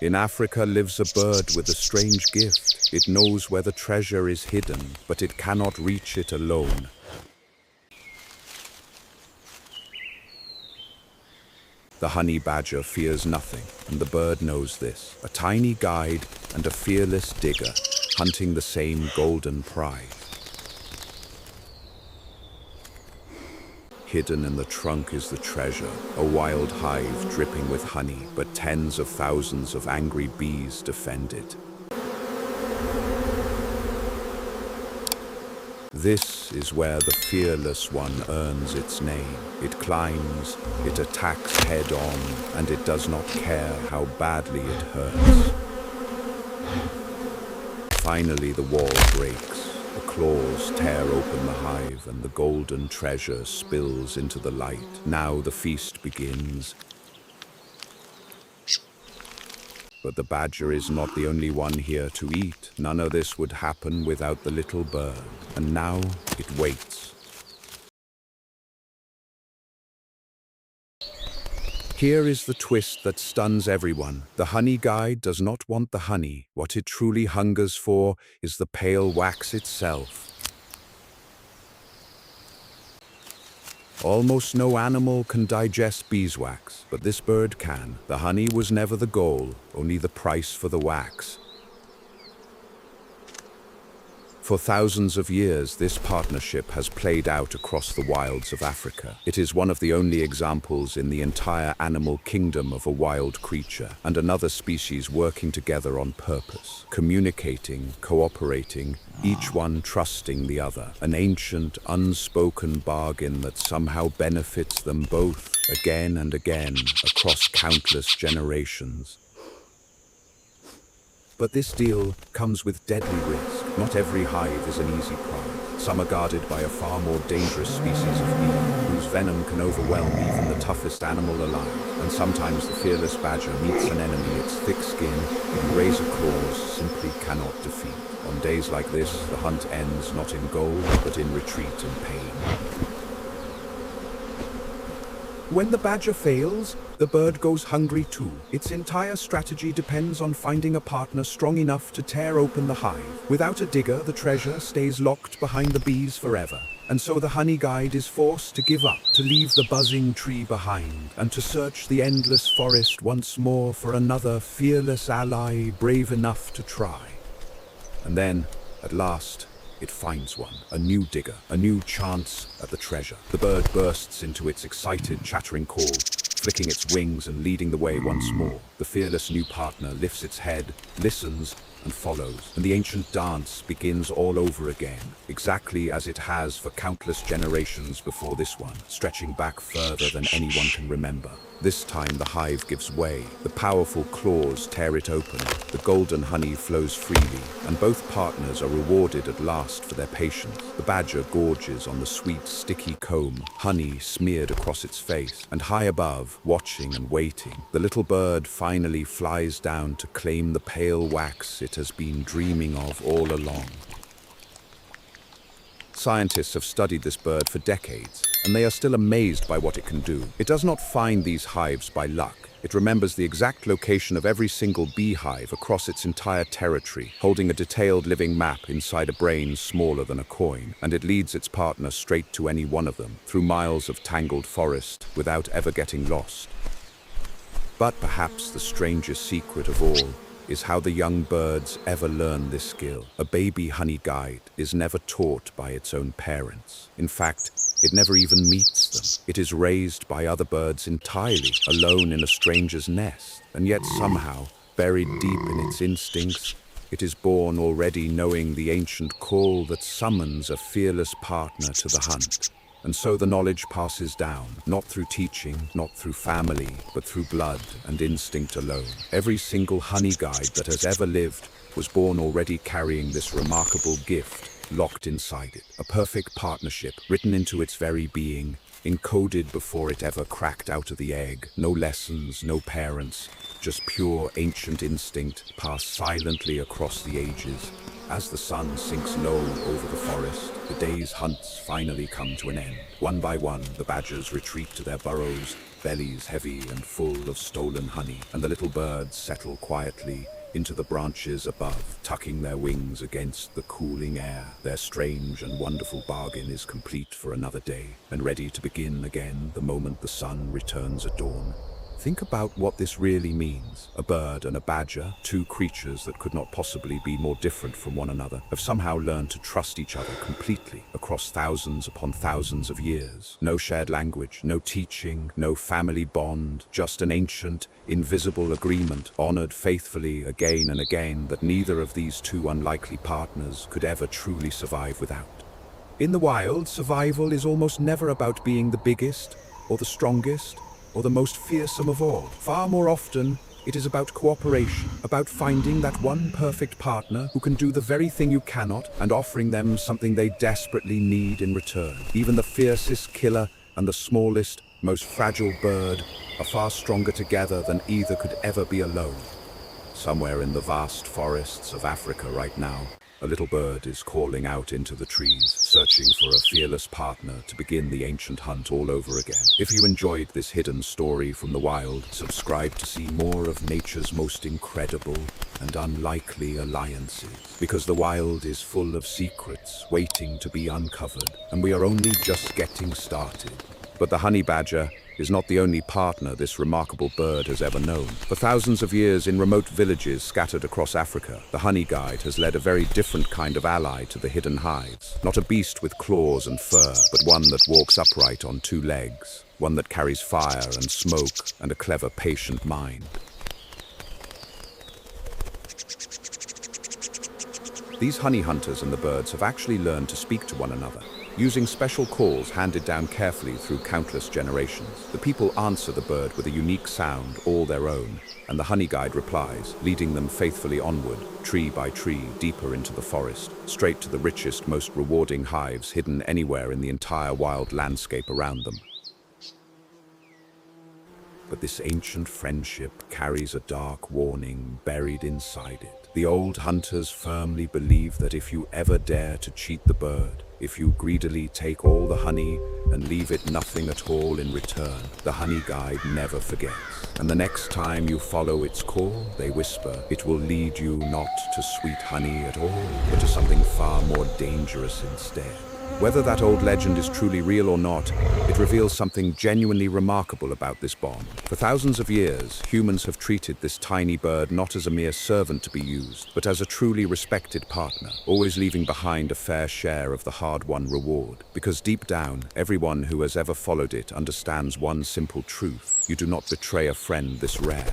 In Africa lives a bird with a strange gift. It knows where the treasure is hidden, but it cannot reach it alone. The honey badger fears nothing, and the bird knows this. A tiny guide and a fearless digger, hunting the same golden prize. Hidden in the trunk is the treasure, a wild hive dripping with honey, but tens of thousands of angry bees defend it. This is where the fearless one earns its name. It climbs, it attacks head-on, and it does not care how badly it hurts. Finally, the wall breaks. The claws tear open the hive, and the golden treasure spills into the light. Now the feast begins. But the badger is not the only one here to eat. None of this would happen without the little bird. And now it waits. Here is the twist that stuns everyone. The honey guide does not want the honey. What it truly hungers for is the pale wax itself. Almost no animal can digest beeswax, but this bird can. The honey was never the goal, only the price for the wax. For thousands of years, this partnership has played out across the wilds of Africa. It is one of the only examples in the entire animal kingdom of a wild creature and another species working together on purpose, communicating, cooperating, each one trusting the other. An ancient, unspoken bargain that somehow benefits them both again and again across countless generations. But this deal comes with deadly risk. Not every hive is an easy prize. Some are guarded by a far more dangerous species of bee, whose venom can overwhelm even the toughest animal alive. And sometimes the fearless badger meets an enemy its thick skin and razor claws simply cannot defeat. On days like this, the hunt ends not in gold, but in retreat and pain. When the badger fails, the bird goes hungry too. Its entire strategy depends on finding a partner strong enough to tear open the hive. Without a digger, the treasure stays locked behind the bees forever. And so the honey guide is forced to give up, to leave the buzzing tree behind, and to search the endless forest once more for another fearless ally brave enough to try. And then, at last, it finds one, a new digger, a new chance at the treasure. The bird bursts into its excited, chattering call, flicking its wings and leading the way once more. The fearless new partner lifts its head, listens, and follows, and the ancient dance begins all over again, exactly as it has for countless generations before this one, stretching back further than anyone can remember. This time the hive gives way, the powerful claws tear it open, the golden honey flows freely, and both partners are rewarded at last for their patience. The badger gorges on the sweet, sticky comb, honey smeared across its face, and high above, watching and waiting, the little bird finally flies down to claim the pale wax it has been dreaming of all along. Scientists have studied this bird for decades, and they are still amazed by what it can do. It does not find these hives by luck. It remembers the exact location of every single beehive across its entire territory, holding a detailed living map inside a brain smaller than a coin, and it leads its partner straight to any one of them, through miles of tangled forest, without ever getting lost. But perhaps the strangest secret of all is how the young birds ever learn this skill. A baby honey guide is never taught by its own parents. In fact, it never even meets them. It is raised by other birds entirely, alone in a stranger's nest. And yet somehow, buried deep in its instincts, it is born already knowing the ancient call that summons a fearless partner to the hunt. And so the knowledge passes down, not through teaching, not through family, but through blood and instinct alone. Every single honey guide that has ever lived was born already carrying this remarkable gift locked inside it. A perfect partnership written into its very being, encoded before it ever cracked out of the egg. No lessons, no parents, just pure ancient instinct passed silently across the ages. As the sun sinks low over the forest, the day's hunts finally come to an end. One by one, the badgers retreat to their burrows, bellies heavy and full of stolen honey, and the little birds settle quietly into the branches above, tucking their wings against the cooling air. Their strange and wonderful bargain is complete for another day, and ready to begin again the moment the sun returns at dawn. Think about what this really means. A bird and a badger, two creatures that could not possibly be more different from one another, have somehow learned to trust each other completely across thousands upon thousands of years. No shared language, no teaching, no family bond, just an ancient, invisible agreement, honored faithfully again and again, that neither of these two unlikely partners could ever truly survive without. In the wild, survival is almost never about being the biggest or the strongest or the most fearsome of all. Far more often, it is about cooperation, about finding that one perfect partner who can do the very thing you cannot and offering them something they desperately need in return. Even the fiercest killer and the smallest, most fragile bird are far stronger together than either could ever be alone. Somewhere in the vast forests of Africa right now, a little bird is calling out into the trees, searching for a fearless partner to begin the ancient hunt all over again. If you enjoyed this hidden story from the wild, subscribe to see more of nature's most incredible and unlikely alliances. Because the wild is full of secrets waiting to be uncovered, and we are only just getting started. But the honey badger is not the only partner this remarkable bird has ever known. For thousands of years in remote villages scattered across Africa, the honeyguide has led a very different kind of ally to the hidden hives. Not a beast with claws and fur, but one that walks upright on two legs, one that carries fire and smoke and a clever, patient mind. These honey hunters and the birds have actually learned to speak to one another, using special calls handed down carefully through countless generations. The people answer the bird with a unique sound all their own, and the honey guide replies, leading them faithfully onward, tree by tree, deeper into the forest, straight to the richest, most rewarding hives hidden anywhere in the entire wild landscape around them. But this ancient friendship carries a dark warning buried inside it. The old hunters firmly believe that if you ever dare to cheat the bird, if you greedily take all the honey and leave it nothing at all in return, the honey guide never forgets. And the next time you follow its call, they whisper, it will lead you not to sweet honey at all, but to something far more dangerous instead. Whether that old legend is truly real or not, it reveals something genuinely remarkable about this bond. For thousands of years, humans have treated this tiny bird not as a mere servant to be used, but as a truly respected partner, always leaving behind a fair share of the hard-won reward. Because deep down, everyone who has ever followed it understands one simple truth: you do not betray a friend this rare.